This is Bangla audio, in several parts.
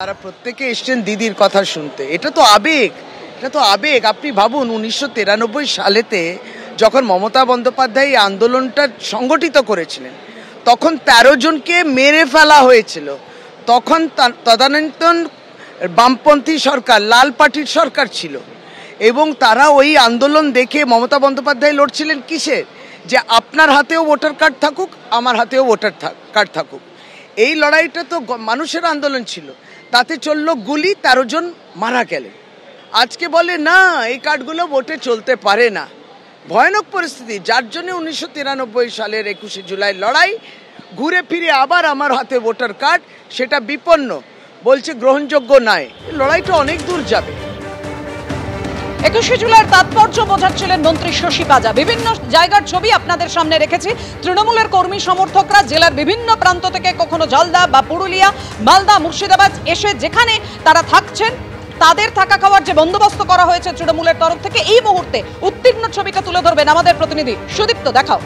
তারা প্রত্যেকে এসছেন দিদির কথা শুনতে। এটা তো আবেগ। আপনি ভাবুন 1993 সালেতে যখন মমতা বন্দ্যোপাধ্যায় এই আন্দোলনটা সংগঠিত করেছিলেন, তখন 13 জনকে মেরে ফেলা হয়েছিল। তখন তদানীন্তন বামপন্থী সরকার, লাল পার্টির সরকার ছিল, এবং তারা ওই আন্দোলন দেখে মমতা বন্দ্যোপাধ্যায় লড়ছিলেন কিসের? যে আপনার হাতেও ভোটার কার্ড থাকুক, আমার হাতেও ভোটার কার্ড থাকুক। এই লড়াইটা তো মানুষের আন্দোলন ছিল। তাতে চললো গুলি, 13 জন মারা গেলেন। আজকে বলে না, এই কার্ডগুলো ভোটে চলতে পারে না। ভয়ানক পরিস্থিতি, যার জন্য 1993 সালের 21শে জুলাই লড়াই, ঘুরে ফিরে আবার আমার হাতে ভোটার কার্ড, সেটা বিপন্ন, বলছে গ্রহণযোগ্য নয়। লড়াইটা অনেক দূর যাবে। 21শে জুলাইয়ের তাৎপর্য বোঝাচ্ছিলেন মন্ত্রী শশী পাজা। বিভিন্ন জায়গার ছবি আপনাদের সামনে রেখেছি। তৃণমূলের কর্মী সমর্থকরা জেলার বিভিন্ন প্রান্ত থেকে, কখনো জলদা বা পুরুলিয়া, মালদা, মুর্শিদাবাদ এসে যেখানে তারা থাকছেন, তাদের থাকা খাওয়ার যে বন্দোবস্ত করা হয়েছে তৃণমূলের তরফ থেকে, এই মুহূর্তে উত্তীর্ণ ছবিটা তুলে ধরবেন আমাদের প্রতিনিধি সুদীপ্ত। দেখাও।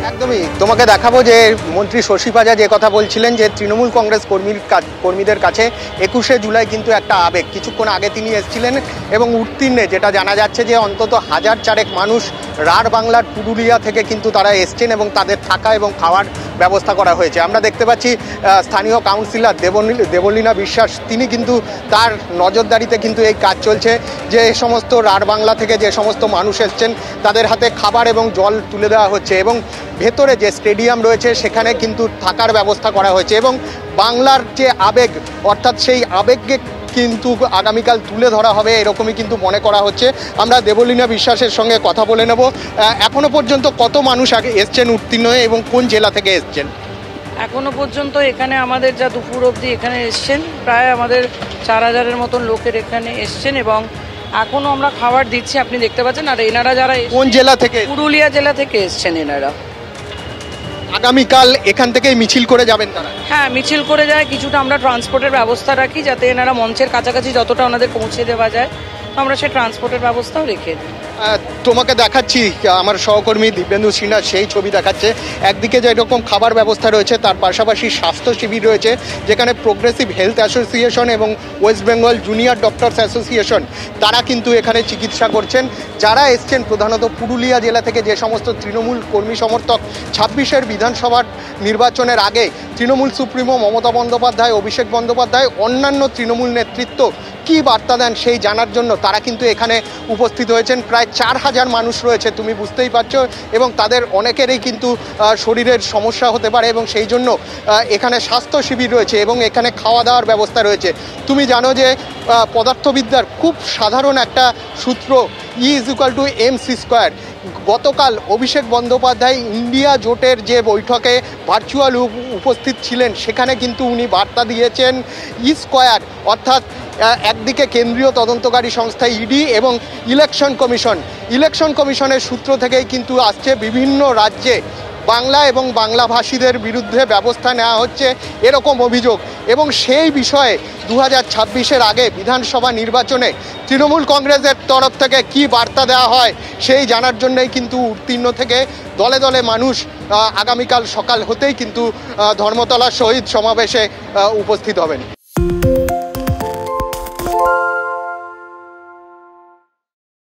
একদমই তোমাকে দেখাবো যে মন্ত্রী শশী পাজা যে কথা বলছিলেন, যে তৃণমূল কংগ্রেস কর্মীদের কাছে 21শে জুলাই কিন্তু একটা আবেগ। কিছুক্ষণ আগে তিনি এসেছিলেন এবং উত্তীর্ণে যেটা জানা যাচ্ছে যে অন্তত 1000 মানুষ রাঢ় বাংলার পুরুলিয়া থেকে কিন্তু তারা এসছেন এবং তাদের থাকা এবং খাওয়ার ব্যবস্থা করা হয়েছে। আমরা দেখতে পাচ্ছি স্থানীয় কাউন্সিলর দেবলীনা বিশ্বাস, তিনি কিন্তু তার নজরদারিতে কিন্তু এই কাজ চলছে, যে সমস্ত রাঢ় বাংলা থেকে যে সমস্ত মানুষ এসছেন তাদের হাতে খাবার এবং জল তুলে দেওয়া হচ্ছে, এবং ভেতরে যে স্টেডিয়াম রয়েছে সেখানে কিন্তু থাকার ব্যবস্থা করা হয়েছে, এবং বাংলার যে আবেগ, অর্থাৎ সেই আবেগকে কিন্তু আগামীকাল তুলে ধরা হবে, এরকমই কিন্তু মনে করা হচ্ছে। আমরা দেবলীনা বিশ্বাসের সঙ্গে কথা বলে নেব। এখনো পর্যন্ত কত মানুষ আগে এসছেন উত্তীর্ণ হয়ে এবং কোন জেলা থেকে এসছেন? এখনো পর্যন্ত এখানে আমাদের যা দুপুর অবধি এখানে এসছেন, প্রায় আমাদের 4000-এর মতন লোকের এখানে এসছেন, এবং এখনো আমরা খাবার দিচ্ছি, আপনি দেখতে পাচ্ছেন। আর এনারা যারা কোন জেলা থেকে? পুরুলিয়া জেলা থেকে এসছেন এনারা। আগামীকাল এখান থেকেই মিছিল করে যাবেন তারা? হ্যাঁ, মিছিল করে যায়। কিছুটা আমরা ট্রান্সপোর্টের ব্যবস্থা রাখি, যাতে এনারা মঞ্চের কাছাকাছি যতটা ওনাদের পৌঁছে দেওয়া যায়, আমরা সেই ট্রান্সপোর্টের ব্যবস্থাও রেখে দিই। তোমাকে দেখাচ্ছি, আমার সহকর্মী দিব্যেন্দু সিনহা সেই ছবি দেখাচ্ছে। একদিকে যেরকম খাবার ব্যবস্থা রয়েছে, তার পাশাপাশি স্বাস্থ্য শিবির রয়েছে, যেখানে প্রোগ্রেসিভ হেলথ অ্যাসোসিয়েশন এবং West Bengal junior doctors association তারা কিন্তু এখানে চিকিৎসা করছেন। যারা এসছেন প্রধানত পুরুলিয়া জেলা থেকে, যে সমস্ত তৃণমূল কর্মী সমর্থক 26শে বিধানসভার নির্বাচনের আগে তৃণমূল সুপ্রিমো মমতা বন্দ্যোপাধ্যায়, অভিষেক বন্দ্যোপাধ্যায়, অন্যান্য তৃণমূল নেতৃত্ব কি বার্তা দেন সেই জানার জন্য তারা কিন্তু এখানে উপস্থিত হয়েছেন। প্রায় 4000 মানুষ রয়েছে, তুমি বুঝতেই পারছো, এবং তাদের অনেকেরই কিন্তু শরীরের সমস্যা হতে পারে, এবং সেই জন্য এখানে স্বাস্থ্য শিবির রয়েছে এবং এখানে খাওয়া দাওয়ার ব্যবস্থা রয়েছে। তুমি জানো যে পদার্থবিদ্যার খুব সাধারণ একটা সূত্র, E=mc²। গতকাল অভিষেক বন্দ্যোপাধ্যায় ইন্ডিয়া জোটের যে বৈঠকে ভার্চুয়াল উপস্থিত ছিলেন, সেখানে কিন্তু উনি বার্তা দিয়েছেন E², অর্থাৎ একদিকে কেন্দ্রীয় তদন্তকারী সংস্থা ইডি এবং ইলেকশন কমিশনের সূত্র থেকেই কিন্তু আসছে বিভিন্ন রাজ্যে বাংলা এবং বাংলাভাষীদের বিরুদ্ধে ব্যবস্থা নেওয়া হচ্ছে, এরকম অভিযোগ। এবং সেই বিষয়ে 2026-এর আগে বিধানসভা নির্বাচনে তৃণমূল কংগ্রেসের তরফ থেকে কি বার্তা দেওয়া হয় সেই জানার জন্যই কিন্তু উত্তীর্ণ থেকে দলে দলে মানুষ আগামীকাল সকাল হতেই কিন্তু ধর্মতলা শহীদ সমাবেশে উপস্থিত হবেন।